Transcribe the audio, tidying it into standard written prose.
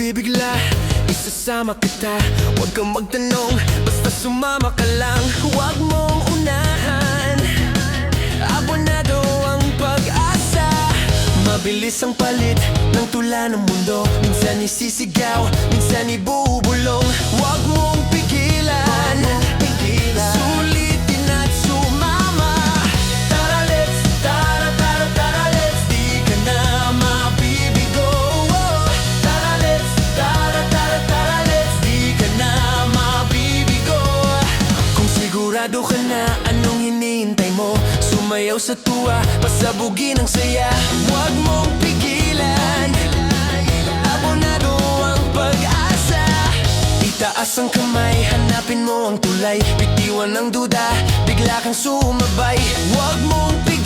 mabibigla, isasama kita. Huwag kang magtanong, basta sumama ka lang. Huwag mong unahan, abonado ang pag-asa. Mabilis ang palit ng tula ng mundo. Minsan isisigaw, minsan ibubulong. Huwag mong pigilan, sulitin at sumama. Tara let's, tara tara tara let's, di ka na mabibigo. Tara let's, tara tara tara let's, di ka na mabibigo. Kung sigurado ka na, anong hinihintay mo? Sumayaw sa tuwa, pasabugin ang saya. Huwag mong pigilan, abonado ang pag-asa. Itaas ang kamay, hanapin mo ang tulay. Bitiwan ang duda, bigla kang sumabay. Huwag mong pigilan,